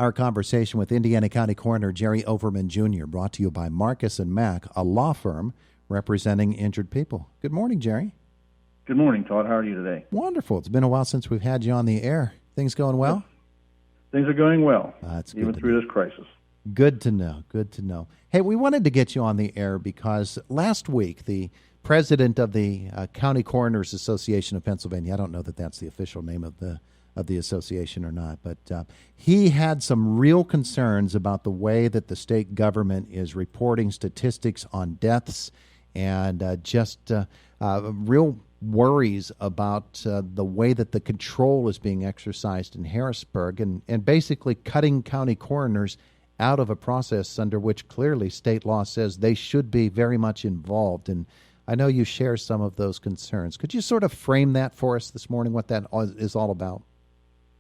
Our conversation with Indiana County Coroner Jerry Overman Jr., brought to you by Marcus and Mack, a law firm representing injured people. Good morning, Jerry. Good morning, Todd. How are you today? Wonderful. It's been a while since we've had you on the air. Things going well? Things are going well, That's even through this crisis. Good to know. Good to know. Hey, we wanted to get you on the air because last week the president of the County Coroners Association of Pennsylvania, I don't know that that's the official name of the association or not, but he had some real concerns about the way that the state government is reporting statistics on deaths and just real worries about the way that the control is being exercised in Harrisburg and basically cutting county coroners out of a process under which clearly state law says they should be very much involved. And I know you share some of those concerns. Could you sort of frame that for us this morning, what that is all about?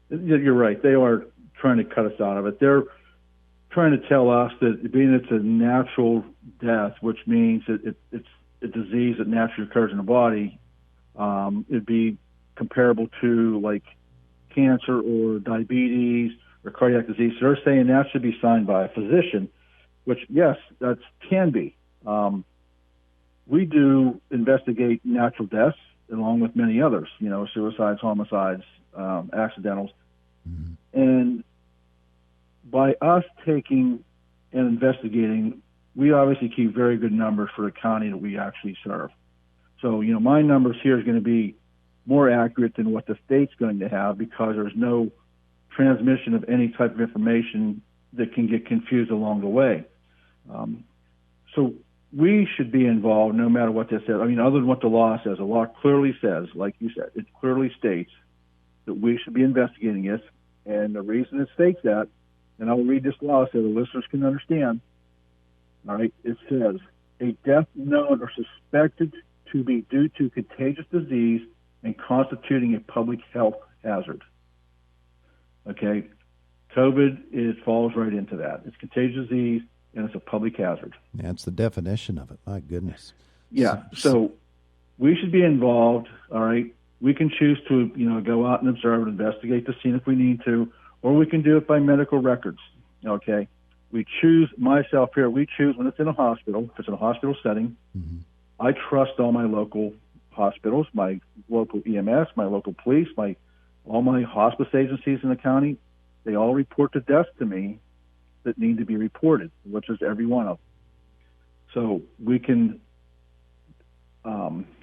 You're right. They are trying to cut us out of it. They're trying to tell us that being it's a natural death, which means that it's a disease that naturally occurs in the body, it'd be comparable to like cancer or diabetes or cardiac disease. So they're saying that should be signed by a physician, which, yes, that can be. We do investigate natural deaths along with many others, suicides, homicides, accidentals. Mm-hmm. And by us taking and investigating, we obviously keep very good numbers for the county that we actually serve. So, my numbers here is going to be more accurate than what the state's going to have because there's no transmission of any type of information that can get confused along the way. So we should be involved no matter what this says. I mean, other than what the law says. The law clearly says, like you said, it clearly states that we should be investigating this. And the reason it states that, and I'll read this law so the listeners can understand, all right, it says, a death known or suspected to be due to contagious disease and constituting a public health hazard. Okay, COVID falls right into that. It's contagious disease, and it's a public hazard. That's the definition of it. My goodness. Yeah, so we should be involved, all right? We can choose to, go out and observe and investigate the scene if we need to, or we can do it by medical records, okay? We choose, myself here, we choose when it's in a hospital, if it's in a hospital setting. Mm-hmm. I trust all my local hospitals, my local EMS, my local police, all my hospice agencies in the county. They all report the deaths to me that need to be reported, which is every one of them. So we can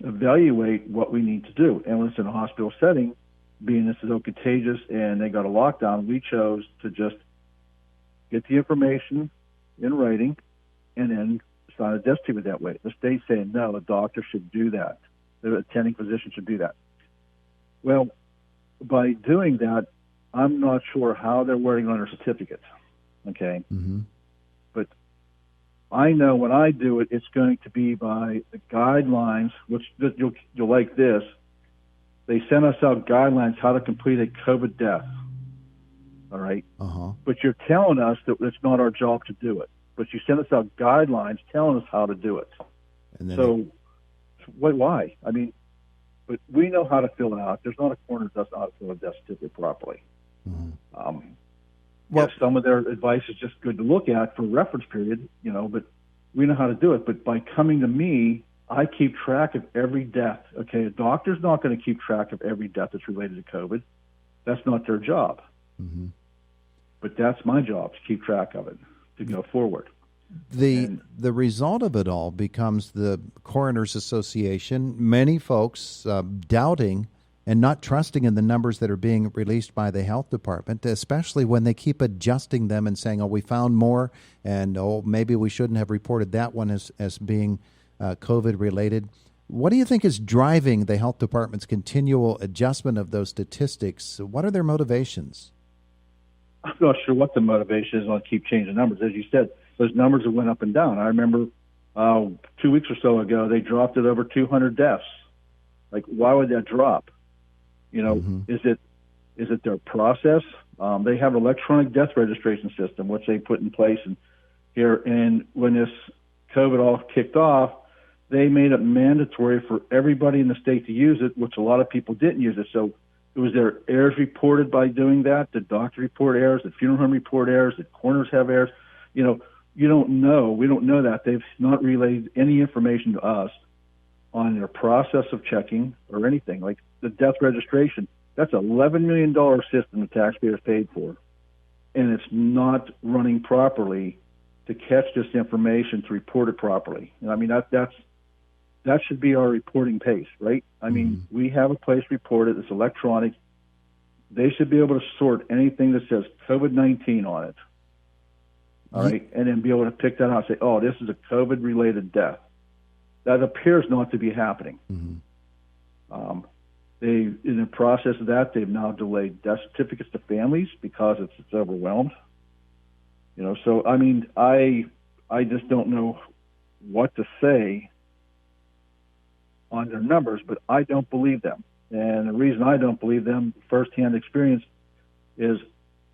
evaluate what we need to do. And when it's in a hospital setting, being this is so contagious and they got a lockdown, we chose to just get the information in writing and then sign a death certificate that way. The state's saying, no, the doctor should do that. The attending physician should do that. Well, by doing that, I'm not sure how they're wording on their certificates, okay? Mm-hmm. But I know when I do it, it's going to be by the guidelines, which you'll like this. They send us out guidelines how to complete a COVID death, all right? Uh-huh. But you're telling us that it's not our job to do it. But you send us out guidelines telling us how to do it. And then why? I mean, but we know how to fill it out. There's not a coroner that doesn't know how to fill a death certificate properly. Mm-hmm. Some of their advice is just good to look at for reference period, but we know how to do it. But by coming to me, I keep track of every death. Okay, a doctor's not going to keep track of every death that's related to COVID. That's not their job. Mm-hmm. But that's my job, to keep track of it, to go forward. The result of it all becomes the Coroners Association, many folks doubting and not trusting in the numbers that are being released by the health department, especially when they keep adjusting them and saying, we found more, and maybe we shouldn't have reported that one as being COVID-related. What do you think is driving the health department's continual adjustment of those statistics? What are their motivations? I'm not sure what the motivation is on keep changing numbers. As you said, those numbers have went up and down. I remember 2 weeks or so ago, they dropped it over 200 deaths. Like, why would that drop? Mm-hmm. Is it their process? They have an electronic death registration system, which they put in place here. And when this COVID all kicked off, they made it mandatory for everybody in the state to use it, which a lot of people didn't use it. So Was there errors reported by doing that? Did doctor report errors? Did funeral home report errors? Did coroners have errors? You don't know. We don't know that. They've not relayed any information to us on their process of checking or anything. Like the death registration, that's $11 million system the taxpayers paid for, and it's not running properly to catch this information to report it properly. And I mean, that should be our reporting pace, right? I mean, we have a place to report it. It's electronic. They should be able to sort anything that says COVID-19 on it, all right, and then be able to pick that out and say, oh, this is a COVID-related death. That appears not to be happening. In the process of that, they've now delayed death certificates to families because it's overwhelmed. So I mean, I just don't know what to say on their numbers, but I don't believe them. And the reason I don't believe them, firsthand experience, is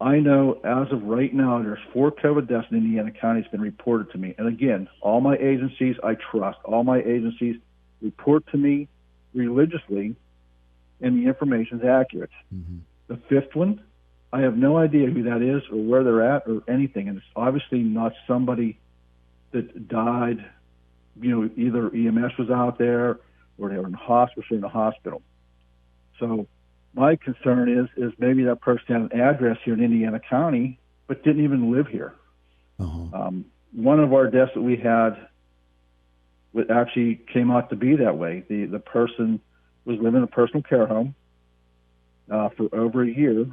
I know as of right now there's 4 COVID deaths in Indiana County that's been reported to me. And again, all my agencies I trust. All my agencies report to me religiously, and the information is accurate. The 5th one, I have no idea who that is or where they're at or anything. And it's obviously not somebody that died, either EMS was out there or they were in the hospital. So my concern is maybe that person had an address here in Indiana County but didn't even live here. One of our deaths that we had actually came out to be that way. The person was living in a personal care home for over a year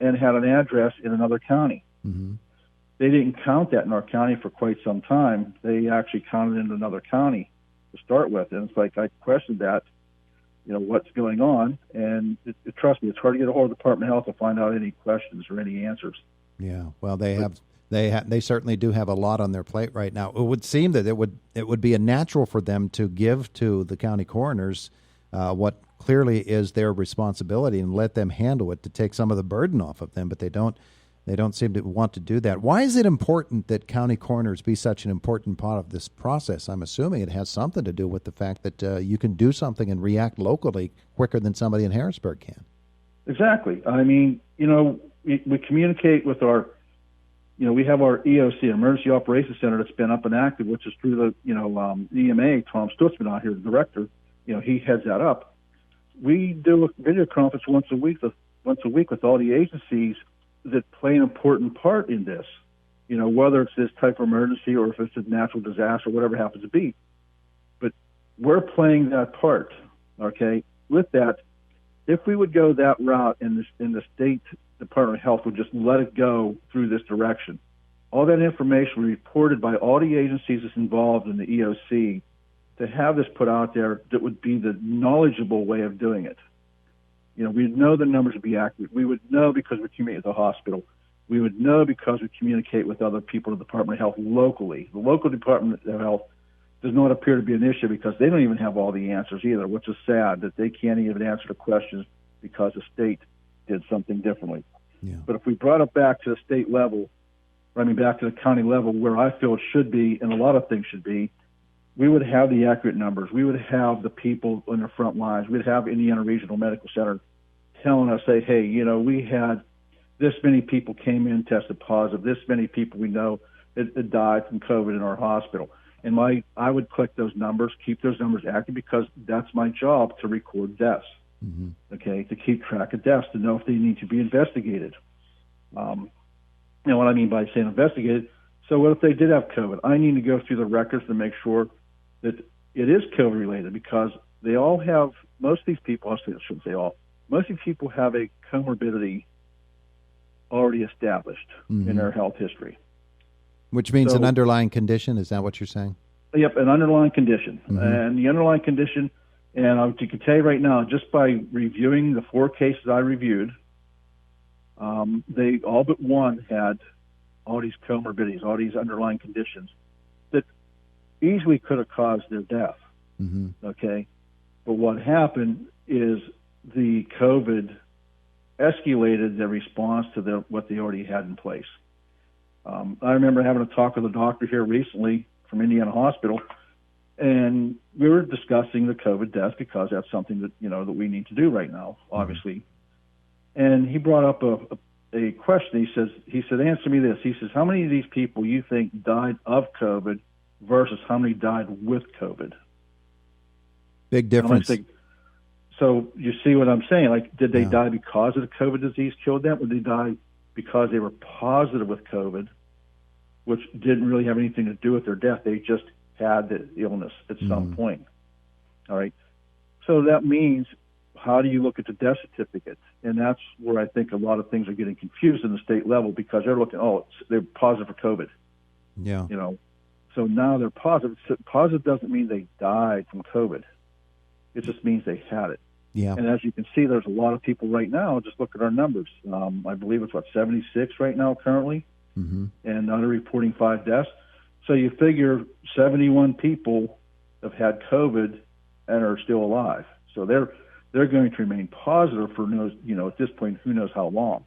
and had an address in another county. They didn't count that in our county for quite some time. They actually counted in another county to start with. And it's like I questioned that, what's going on. And trust me, it's hard to get a hold of the Department of Health to find out any questions or any answers. Yeah, well, they certainly do have a lot on their plate right now. It would seem that it would be a natural for them to give to the county coroners what clearly is their responsibility and let them handle it to take some of the burden off of them, but they don't seem to want to do that. Why is it important that county coroners be such an important part of this process? I'm assuming it has something to do with the fact that you can do something and react locally quicker than somebody in Harrisburg can. Exactly. I mean, we communicate with our, we have our EOC, Emergency Operations Center, that's been up and active, which is through the, EMA. Tom Stutzman out here, the director, he heads that up. We do a video conference once a week with all the agencies that play an important part in this, whether it's this type of emergency or if it's a natural disaster, whatever it happens to be. But we're playing that part, okay? With that, if we would go that route and the State Department of Health would just let it go through this direction, all that information reported by all the agencies that's involved in the EOC to have this put out there, that would be the knowledgeable way of doing it. We'd know the numbers would be accurate. We would know because we communicate with the hospital. We would know because we communicate with other people in the Department of Health locally. The local Department of Health does not appear to be an issue because they don't even have all the answers either, which is sad that they can't even answer the questions because the state did something differently. Yeah. But if we brought it back to the state level, back to the county level where I feel it should be and a lot of things should be, we would have the accurate numbers. We would have the people on the front lines. We'd have Indiana Regional Medical Center telling us, say, hey, we had this many people came in, tested positive. This many people we know that died from COVID in our hospital. And I would collect those numbers, keep those numbers active because that's my job to record deaths, okay, to keep track of deaths, to know if they need to be investigated. What I mean by saying investigated, so what if they did have COVID? I need to go through the records to make sure that it is COVID related because they all have, most of these people, I shouldn't say all, most of these people have a comorbidity already established in their health history. Which means an underlying condition, is that what you're saying? Yep, an underlying condition. And the underlying condition, and I can tell you right now, just by reviewing the 4 cases I reviewed, they all but one had all these comorbidities, all these underlying conditions that easily could have caused their death. Okay? But what happened is the COVID escalated the response to what they already had in place. I remember having a talk with a doctor here recently from Indiana Hospital, and we were discussing the COVID death because that's something that that we need to do right now, obviously, And he brought up a question. He said, answer me this. He says, how many of these people you think died of COVID versus how many died with COVID? Big difference. So you see what I'm saying? Like, did they die because of the COVID disease killed them, or did they die because they were positive with COVID, which didn't really have anything to do with their death? They just had the illness at some point. All right. So that means, how do you look at the death certificate? And that's where I think a lot of things are getting confused in the state level, because they're looking, they're positive for COVID. Yeah. So now they're positive. So positive doesn't mean they died from COVID. It just means they had it. Yeah. And as you can see, there's a lot of people right now. Just look at our numbers. I believe it's 76 right now currently, and under reporting 5 deaths. So you figure 71 people have had COVID and are still alive. So they're going to remain positive for at this point, who knows how long.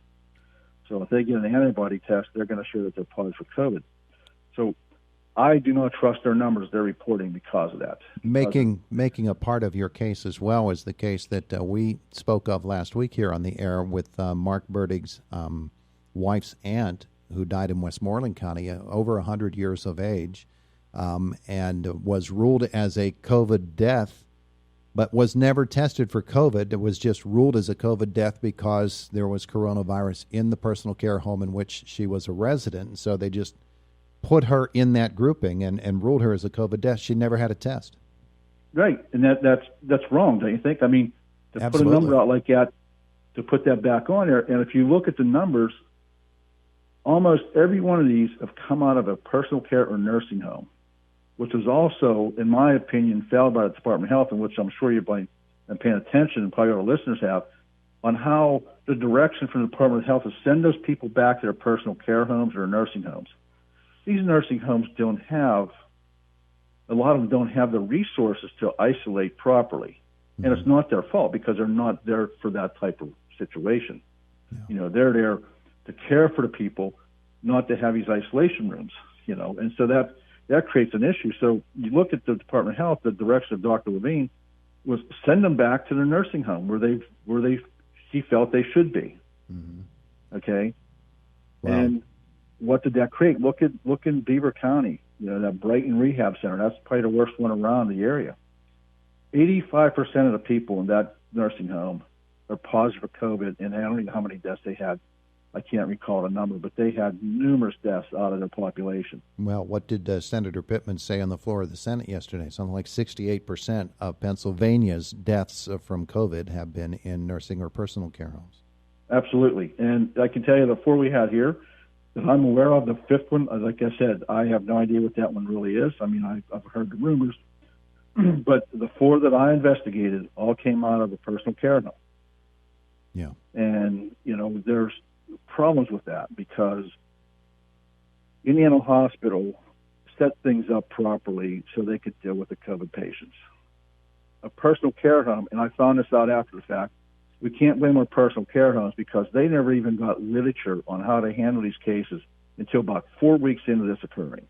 So if they get an antibody test, they're going to show that they're positive for COVID. So I do not trust their numbers they're reporting because of that. Making a part of your case as well is the case that we spoke of last week here on the air with Mark Burdig's wife's aunt, who died in Westmoreland County, over 100 years of age, and was ruled as a COVID death, but was never tested for COVID. It was just ruled as a COVID death because there was coronavirus in the personal care home in which she was a resident. And so they just put her in that grouping and ruled her as a COVID death. She never had a test. Right, and that's wrong, don't you think? I mean, to Absolutely. Put a number out like that, to put that back on there, and if you look at the numbers, almost every one of these have come out of a personal care or nursing home, which was also, in my opinion, failed by the Department of Health, and which I'm sure you're paying attention, and probably our listeners have, on how the direction from the Department of Health is send those people back to their personal care homes or nursing homes. These nursing homes a lot of them don't have the resources to isolate properly. And it's not their fault, because they're not there for that type of situation. Yeah. They're there to care for the people, not to have these isolation rooms, and so that creates an issue. So you look at the Department of Health, the direction of Dr. Levine was send them back to the nursing home where he felt they should be. Okay. Wow. And what did that create? Look in Beaver County, that Brighton Rehab Center. That's probably the worst one around the area. 85% of the people in that nursing home are positive for COVID, and I don't know how many deaths they had. I can't recall the number, but they had numerous deaths out of their population. Well, what did Senator Pittman say on the floor of the Senate yesterday? Something like 68% of Pennsylvania's deaths from COVID have been in nursing or personal care homes. Absolutely. And I can tell you the 4 we had here that I'm aware of, the 5th one, like I said, I have no idea what that one really is. I mean, I've heard the rumors. But the 4 that I investigated all came out of the personal care home. Yeah. And, there's problems with that, because Indiana Hospital set things up properly so they could deal with the COVID patients. A personal care home, and I found this out after the fact, we can't blame our personal care homes because they never even got literature on how to handle these cases until about 4 weeks into this occurring.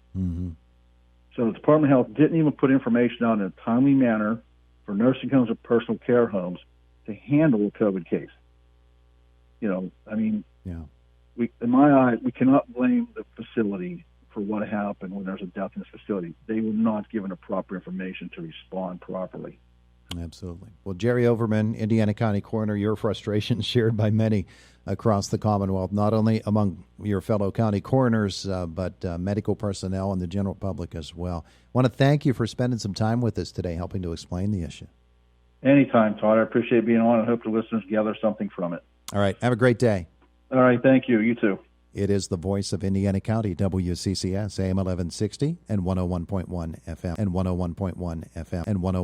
So the Department of Health didn't even put information out in a timely manner for nursing homes or personal care homes to handle a COVID case. In my eyes, we cannot blame the facility for what happened when there's a death in this facility. They were not given the proper information to respond properly. Absolutely. Well, Jerry Overman, Indiana County Coroner, your frustration shared by many across the Commonwealth, not only among your fellow county coroners, but medical personnel and the general public as well. I want to thank you for spending some time with us today, helping to explain the issue. Anytime, Todd. I appreciate being on and hope the listeners gather something from it. All right. Have a great day. All right. Thank you. You too. It is the voice of Indiana County, WCCS, AM 1160 and 101.1 FM and 101.1 FM and 101.